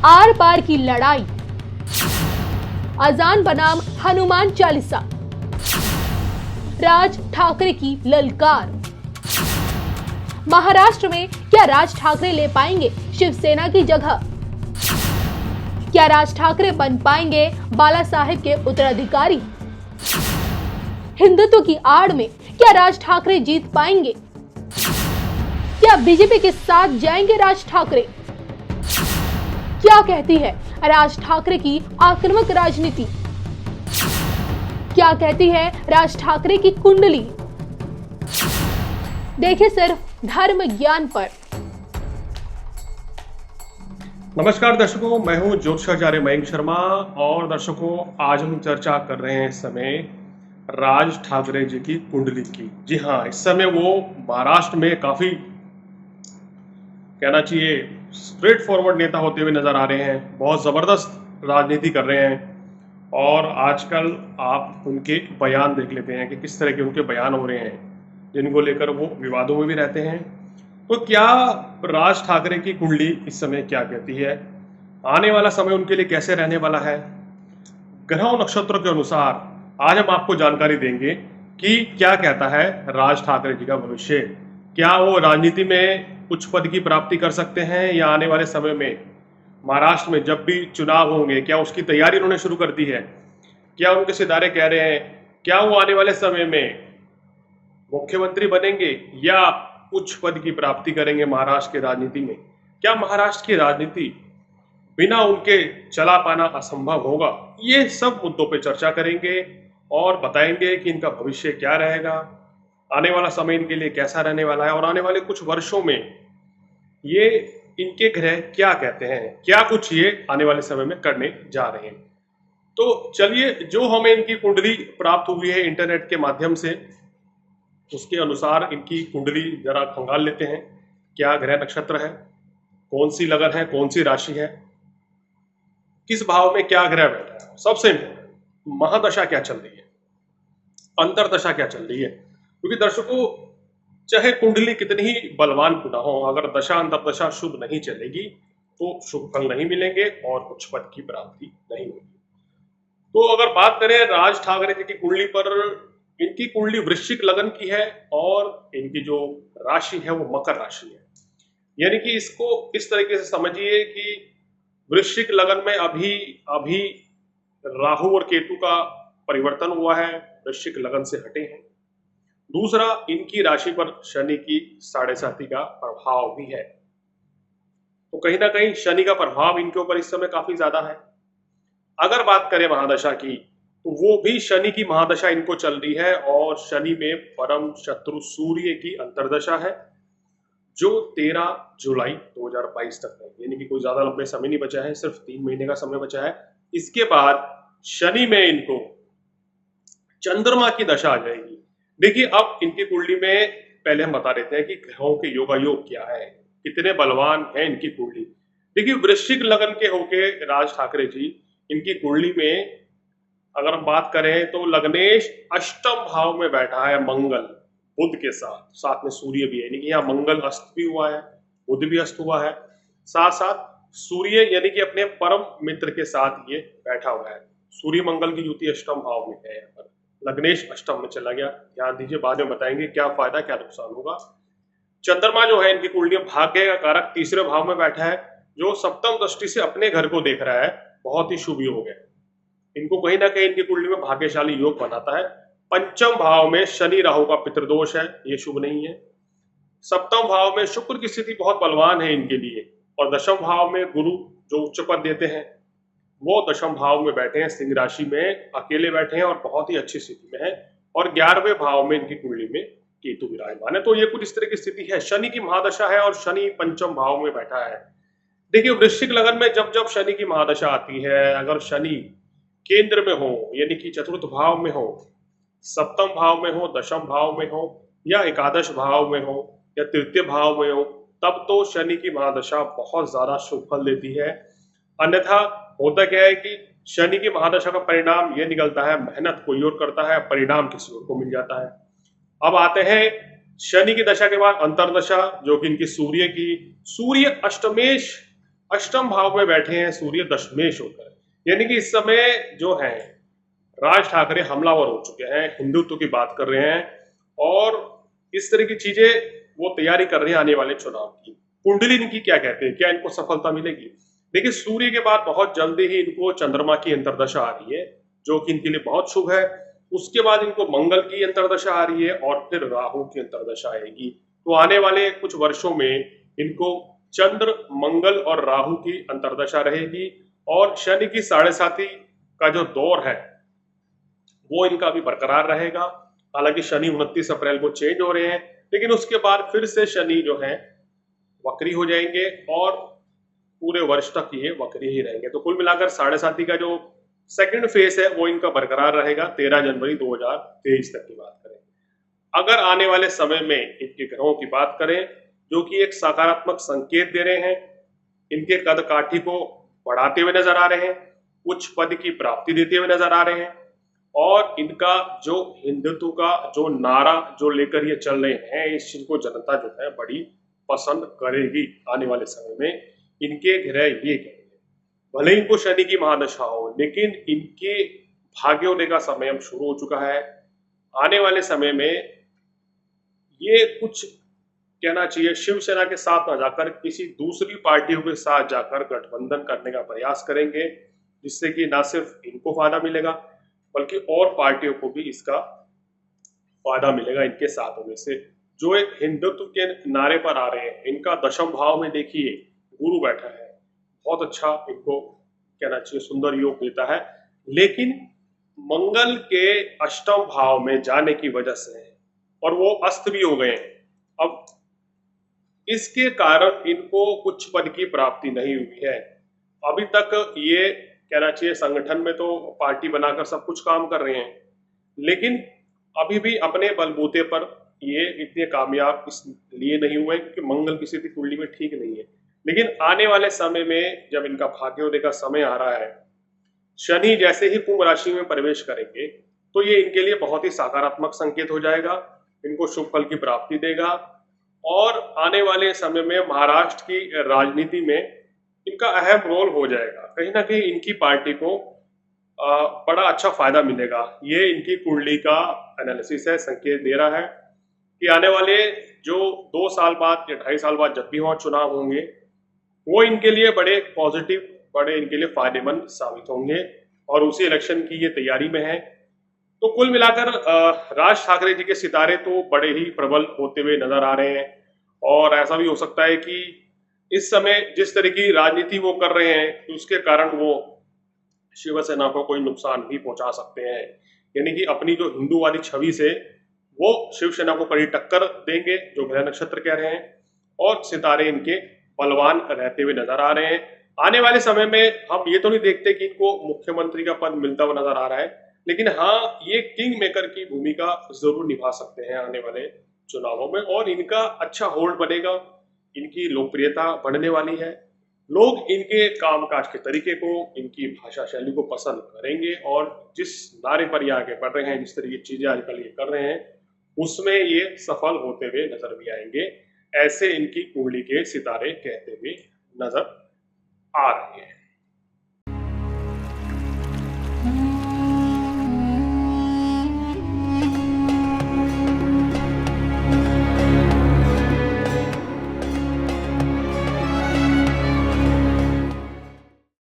Are पार की लड़ाई, अजान बनाम हनुमान चालीसा, राज ठाकरे की ललकार। महाराष्ट्र में क्या राज ठाकरे ले पाएंगे शिवसेना की जगह? क्या राज ठाकरे बन पाएंगे बाला साहेब के उत्तराधिकारी? हिंदुत्व की आड़ में क्या राज ठाकरे जीत पाएंगे? क्या बीजेपी के साथ जाएंगे राज ठाकरे? क्या कहती है राज ठाकरे की आक्रामक राजनीति? क्या कहती है राज ठाकरे की कुंडली? देखिए सिर्फ धर्म ज्ञान पर। नमस्कार दर्शकों, मैं हूं ज्योतिषाचार्य मयंक शर्मा और दर्शकों आज हम चर्चा कर रहे हैं इस समय राज ठाकरे जी की कुंडली की। जी हाँ, इस समय वो महाराष्ट्र में काफी कहना चाहिए स्ट्रेट फॉरवर्ड नेता होते हुए नजर आ रहे हैं। बहुत जबरदस्त राजनीति कर रहे हैं और आजकल आप उनके बयान देख लेते हैं कि किस तरह के उनके बयान हो रहे हैं, जिनको लेकर वो विवादों में भी रहते हैं। तो क्या राज ठाकरे की कुंडली इस समय क्या कहती है? आने वाला समय उनके लिए कैसे रहने वाला है? ग्रहों नक्षत्रों के अनुसार आज हम आपको जानकारी देंगे कि क्या कहता है राज ठाकरे जी का भविष्य। क्या वो राजनीति में उच्च पद की प्राप्ति कर सकते हैं या आने वाले समय में महाराष्ट्र में जब भी चुनाव होंगे क्या उसकी तैयारी उन्होंने शुरू कर दी है? क्या उनके सितारे कह रहे हैं क्या वो आने वाले समय में मुख्यमंत्री बनेंगे या उच्च पद की प्राप्ति करेंगे महाराष्ट्र की राजनीति में? क्या महाराष्ट्र की राजनीति बिना उनके चला पाना असंभव होगा? ये सब मुद्दों पे चर्चा करेंगे और बताएंगे कि इनका भविष्य क्या रहेगा, आने वाला समय इनके लिए कैसा रहने वाला है और आने वाले कुछ वर्षों में ये इनके ग्रह क्या कहते हैं, क्या कुछ ये आने वाले समय में करने जा रहे हैं। तो चलिए, जो हमें इनकी कुंडली प्राप्त हुई है इंटरनेट के माध्यम से, उसके अनुसार इनकी कुंडली जरा खंगाल लेते हैं। क्या ग्रह नक्षत्र है, कौन सी लगन है, कौन सी राशि है, किस भाव में क्या ग्रह बैठा है, सबसे इम्पोर्टेंट महादशा क्या चल रही है, अंतरदशा क्या चल रही है। क्योंकि दर्शकों, चाहे कुंडली कितनी ही बलवान क्यों ना हो, अगर दशा अंतरदशा शुभ नहीं चलेगी तो शुभ फल नहीं मिलेंगे और उच्च पद की प्राप्ति नहीं होगी। तो अगर बात करें राज ठाकरे जी की कुंडली पर, इनकी कुंडली वृश्चिक लगन की है और इनकी जो राशि है वो मकर राशि है। यानी कि इसको इस तरीके से समझिए कि वृश्चिक लगन में अभी राहु और केतु का परिवर्तन हुआ है, वृश्चिक लगन से हटे हैं। दूसरा, इनकी राशि पर शनि की 7.5 का प्रभाव भी है। तो कहीं ना कहीं शनि का प्रभाव इनके ऊपर इस समय काफी ज्यादा है। अगर बात करें महादशा की, तो वो भी शनि की महादशा इनको चल रही है और शनि में परम शत्रु सूर्य की अंतर्दशा है, जो 13 जुलाई 2022 तक है। यानी कि कोई ज्यादा लंबे समय नहीं बचा है, सिर्फ 3 महीने का समय बचा है। इसके बाद शनि में इनको चंद्रमा की दशा आ जाएगी। देखिए, अब इनकी कुंडली में पहले हम बता देते हैं कि ग्रहों के योगायोग क्या है, कितने बलवान है इनकी कुंडली। देखिए, वृश्चिक लगन के होके राज ठाकरे जी, इनकी कुंडली में अगर हम बात करें तो लग्नेश अष्टम भाव में बैठा है मंगल बुध के साथ, साथ में सूर्य भी है। यानी कि यहाँ मंगल अस्त भी हुआ है, बुध भी अस्त हुआ है, साथ साथ सूर्य यानी कि अपने परम मित्र के साथ ये बैठा हुआ है। सूर्य मंगल की युति अष्टम भाव में है, यहाँ पर लग्नेश अष्टम में चला गया। ध्यान दीजिए, बाद में बताएंगे क्या फायदा क्या नुकसान होगा। चंद्रमा जो है इनकी कुंडली में भाग्य का कारक तीसरे भाव में बैठा है, जो सप्तम दृष्टि से अपने घर को देख रहा है। बहुत ही शुभ योग है। इनको कहीं ना कहीं इनकी कुंडली में भाग्यशाली योग बनाता है। पंचम भाव में शनि राहु का पितृदोष है, ये शुभ नहीं है। सप्तम भाव में शुक्र की स्थिति बहुत बलवान है इनके लिए और दशम भाव में गुरु जो उच्च पद देते हैं वो दशम भाव में बैठे हैं, सिंह राशि में अकेले बैठे हैं और बहुत ही अच्छी स्थिति में है। और 11वें भाव में इनकी कुंडली में केतु विराजमान है। तो ये कुछ इस तरह की स्थिति है। शनि की महादशा है और शनि पंचम भाव में बैठा है। देखिए, वृश्चिक लगन में जब जब शनि की महादशा आती है, अगर शनि केंद्र में हो यानी कि चतुर्थ भाव में हो, सप्तम भाव में हो, दशम भाव में हो या एकादश भाव में हो या तृतीय भाव में हो, तब तो शनि की महादशा बहुत ज्यादा शुभ फल देती है। अन्यथा होता क्या है कि शनि की महादशा का परिणाम यह निकलता है, मेहनत कोई और करता है, परिणाम किसी और को मिल जाता है। अब आते हैं शनि की दशा के बाद अंतरदशा, जो कि इनकी सूर्य की, सूर्य अष्टमेश अष्टम भाव में बैठे हैं सूर्य दशमेश होकर, यानी कि इस समय जो है राज ठाकरे हमलावर हो चुके हैं, हिंदुत्व की बात कर रहे हैं और इस तरह की चीजें वो तैयारी कर रहे हैं आने वाले चुनाव की। कुंडली इनकी क्या कहते हैं, क्या इनको सफलता मिलेगी? देखिए, सूर्य के बाद बहुत जल्दी ही इनको चंद्रमा की अंतर्दशा आ रही है, जो कि इनके लिए बहुत शुभ है। उसके बाद इनको मंगल की अंतर्दशा आ रही है और फिर राहु की अंतर्दशा आएगी। तो आने वाले कुछ वर्षों में इनको चंद्र, मंगल और राहु की अंतर्दशा रहेगी और शनि की साढ़े साथी का जो दौर है वो इनका भी बरकरार रहेगा। हालांकि शनि 29 अप्रैल को चेंज हो रहे हैं, लेकिन उसके बाद फिर से शनि जो है वक्री हो जाएंगे और पूरे वर्ष तक ये वक्री ही रहेंगे। तो कुल मिलाकर साढ़े साथी का जो सेकंड फेज है वो इनका बरकरार रहेगा 13 जनवरी 2023 तक की बात करें। अगर आने वाले समय में इनके ग्रहों की बात करें, जो कि एक सकारात्मक संकेत दे रहे हैं, इनके कद काठी को बढ़ाते हुए नजर आ रहे हैं, उच्च पद की प्राप्ति देते हुए नजर आ रहे हैं और इनका जो हिंदुत्व का जो नारा जो लेकर ये चल रहे हैं, इस चीज को जनता जो है बड़ी पसंद करेगी। आने वाले समय में इनके ग्रह ये कहेंगे, भले इनको शनि की महादशा हो, लेकिन इनके भाग्योदय का समय अब शुरू हो चुका है। आने वाले समय में ये कुछ कहना चाहिए शिवसेना के साथ न जाकर किसी दूसरी पार्टियों के साथ जाकर गठबंधन करने का प्रयास करेंगे, जिससे कि ना सिर्फ इनको फायदा मिलेगा बल्कि और पार्टियों को भी इसका फायदा मिलेगा इनके साथ होने से। जो एक हिंदुत्व के नारे पर आ रहे हैं, इनका दशम भाव में देखिए गुरु बैठा है, बहुत अच्छा इनको कहना चाहिए सुंदर योग देता है, लेकिन मंगल के अष्टम भाव में जाने की वजह से और वो अस्त भी हो गए हैं अब, इसके कारण इनको कुछ पद की प्राप्ति नहीं हुई है। अभी तक ये कहना चाहिए संगठन में तो पार्टी बनाकर सब कुछ काम कर रहे हैं, लेकिन अभी भी अपने बलबूते पर ये इतने कामयाब इसलिए नहीं हुए क्योंकि मंगल की स्थिति कुंडली में ठीक नहीं है। लेकिन आने वाले समय में जब इनका भाग्योदय का समय आ रहा है, शनि जैसे ही कुंभ राशि में प्रवेश करेंगे तो ये इनके लिए बहुत ही सकारात्मक संकेत हो जाएगा, इनको शुभ फल की प्राप्ति देगा और आने वाले समय में महाराष्ट्र की राजनीति में इनका अहम रोल हो जाएगा। कहीं ना कहीं इनकी पार्टी को बड़ा अच्छा फायदा मिलेगा। ये इनकी कुंडली का एनालिसिस है, संकेत दे रहा है कि आने वाले जो 2 साल बाद या 2.5 साल बाद जब भी वहां चुनाव होंगे, वो इनके लिए बड़े पॉजिटिव, बड़े इनके लिए फायदेमंद साबित होंगे और उसी इलेक्शन की ये तैयारी में है। तो कुल मिलाकर राज ठाकरे जी के सितारे तो बड़े ही प्रबल होते हुए नजर आ रहे हैं और ऐसा भी हो सकता है कि इस समय जिस तरह की राजनीति वो कर रहे हैं उसके कारण वो शिवसेना को कोई नुकसान भी पहुंचा सकते हैं, यानी कि अपनी जो हिंदूवादी छवि से वो शिवसेना को कड़ी टक्कर देंगे, जो ग्रह नक्षत्र कह रहे हैं, और सितारे इनके बलवान रहते हुए नजर आ रहे हैं। आने वाले समय में हम ये तो नहीं देखते कि इनको मुख्यमंत्री का पद मिलता हुआ नजर आ रहा है, लेकिन हाँ, ये किंग मेकर की भूमिका जरूर निभा सकते हैं आने वाले चुनावों में और इनका अच्छा होल्ड बनेगा, इनकी लोकप्रियता बढ़ने वाली है। लोग इनके कामकाज के तरीके को, इनकी भाषा शैली को पसंद करेंगे और जिस नारे पर ये आगे बढ़ रहे हैं, जिस तरह की चीजें आजकल ये कर रहे हैं, उसमें ये सफल होते हुए नजर भी आएंगे। ऐसे इनकी कुंडली के सितारे कहते हुए नजर आ रहे हैं।